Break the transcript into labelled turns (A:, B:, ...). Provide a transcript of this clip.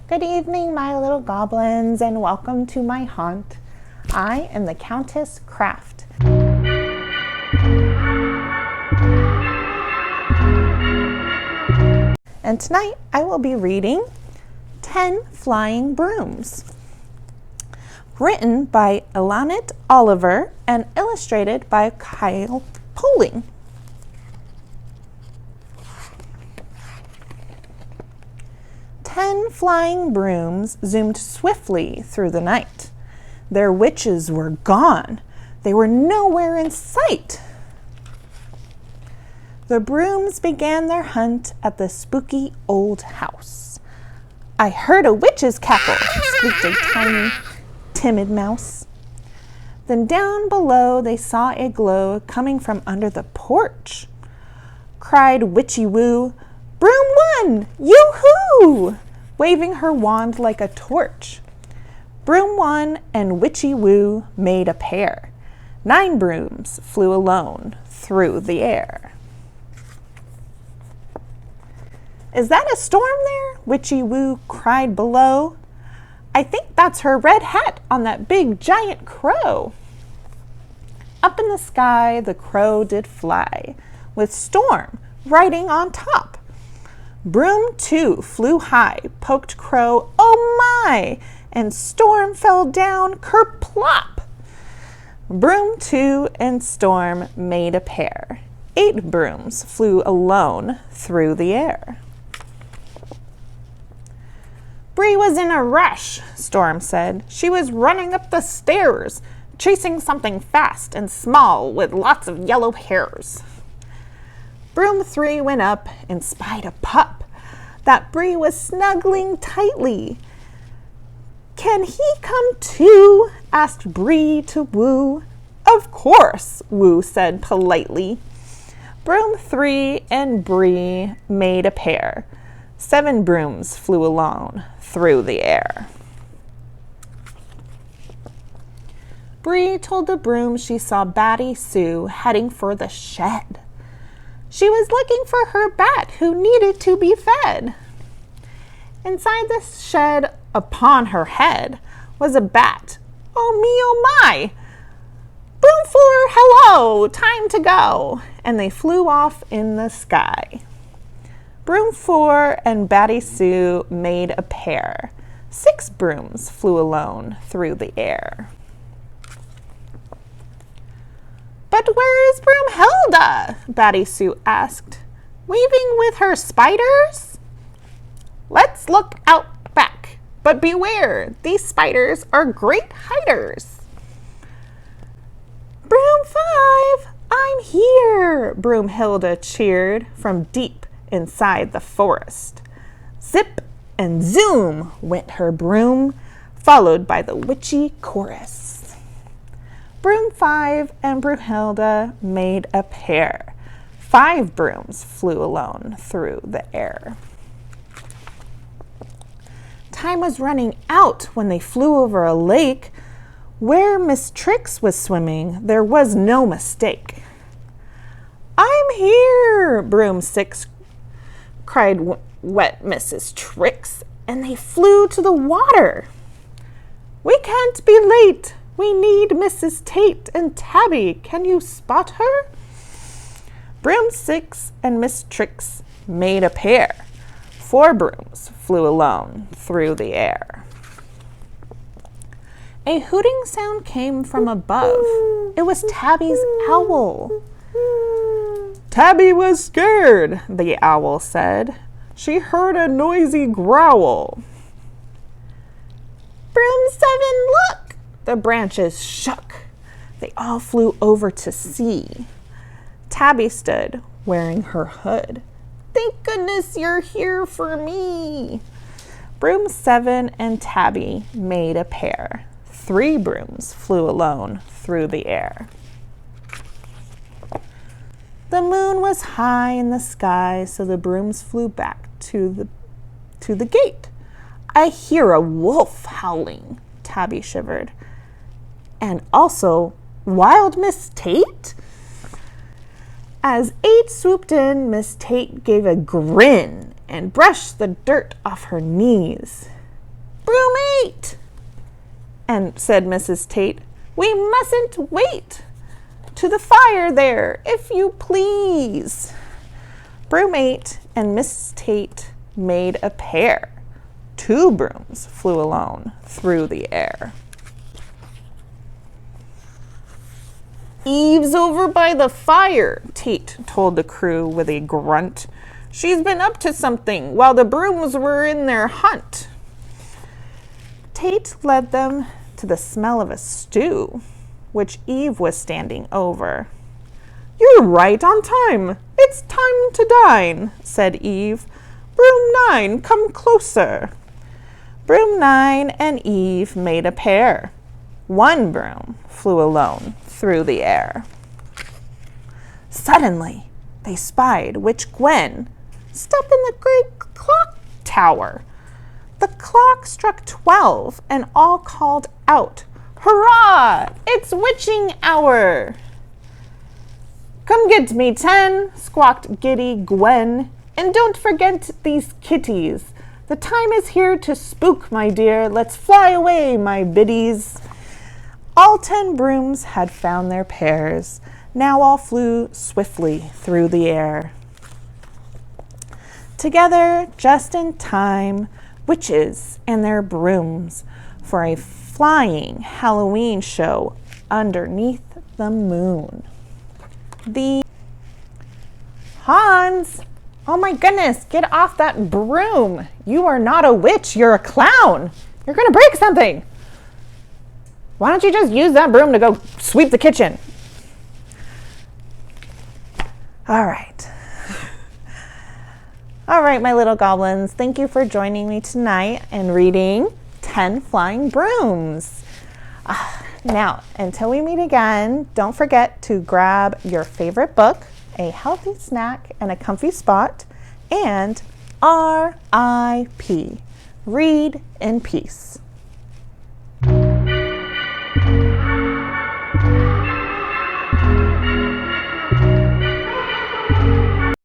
A: Good evening, my little goblins, and welcome to my haunt. I am the Countess Craft. And tonight I will be reading 10 Flying Brooms, written by Ilanit Oliver and illustrated by Kyle Poling. 10 flying brooms zoomed swiftly through the night. Their witches were gone. They were nowhere in sight. The brooms began their hunt at the spooky old house. I heard a witch's cackle, squeaked a tiny, timid mouse. Then down below they saw a glow coming from under the porch. Cried Witchy Woo, "Broom one! Yoo-hoo!" waving her wand like a torch. Broom one and Witchy Woo made a pair. 9 brooms flew alone through the air. "Is that a storm there?" Witchy Woo cried below. "I think that's her red hat on that big giant crow." Up in the sky the crow did fly, with Storm riding on top. Broom 2 flew high, poked Crow, "Oh my!" and Storm fell down, kerplop. Broom 2 and Storm made a pair. 8 brooms flew alone through the air. "Bree was in a rush," Storm said. "She was running up the stairs, chasing something fast and small with lots of yellow hairs." Broom 3 went up and spied a pup that Bree was snuggling tightly. "Can he come too?" asked Bree to Woo. "Of course," Woo said politely. Broom 3 and Bree made a pair. 7 brooms flew alone through the air. Bree told the broom she saw Batty Sue heading for the shed. She was looking for her bat who needed to be fed. Inside the shed, upon her head, was a bat. "Oh me, oh my! Broom 4, hello! Time to go!" And they flew off in the sky. Broom 4 and Batty Sue made a pair. 6 brooms flew alone through the air. "But where is Broomhilda?" Batty Sue asked. "Weaving with her spiders?" "Let's look out back, but beware, these spiders are great hiders." "Broom 5, I'm here!" Broomhilda cheered from deep inside the forest. Zip and zoom went her broom, followed by the witchy chorus. Broom 5 and Broomhilda made a pair. 5 brooms flew alone through the air. Time was running out when they flew over a lake. Where Miss Trix was swimming, there was no mistake. "I'm here!" Broom 6 cried wet Mrs. Trix, and they flew to the water. "We can't be late. We need Mrs. Tate and Tabby. Can you spot her?" Broom 6 and Miss Trix made a pair. 4 brooms flew alone through the air. A hooting sound came from above. It was Tabby's owl. "Tabby was scared," the owl said. "She heard a noisy growl." "Broom 7, look!" The branches shook. They all flew over to see. Tabby stood, wearing her hood. "Thank goodness you're here for me." Broom 7 and Tabby made a pair. 3 brooms flew alone through the air. The moon was high in the sky, so the brooms flew back to the gate. "I hear a wolf howling," Tabby shivered. "And also wild Miss Tate?" As 8 swooped in, Miss Tate gave a grin and brushed the dirt off her knees. Broomate! And said Mrs. Tate, we mustn't wait. To the fire there, if you please. Broomate and Mrs. Tate made a pair. 2 brooms flew alone through the air. Eve's over by the fire, Tate told the crew with a grunt. She's been up to something while the brooms were in their hunt. Tate led them to the smell of a stew, which Eve was standing over. You're right on time. It's time to dine, said Eve. Broom 9, come closer. Broom 9 and Eve made a pair. 1 broom flew alone through the air. Suddenly, they spied witch Gwen step in the great clock tower. The clock struck 12, and all called out, Hurrah! It's witching hour! Come get me 10, squawked giddy Gwen, and don't forget these kitties. The time is here to spook, my dear. Let's fly away, my biddies. All 10 brooms had found their pairs. Now all flew swiftly through the air. Together, just in time, witches and their brooms for a flying Halloween show underneath the moon. Hans! Oh my goodness, get off that broom. You are not a witch, you're a clown. You're gonna break something. Why don't you just use that broom to go sweep the kitchen? All right. All right, my little goblins, thank you for joining me tonight and reading 10 Flying Brooms. Now, until we meet again, don't forget to grab your favorite book, a healthy snack, and a comfy spot, and R.I.P. Read in peace.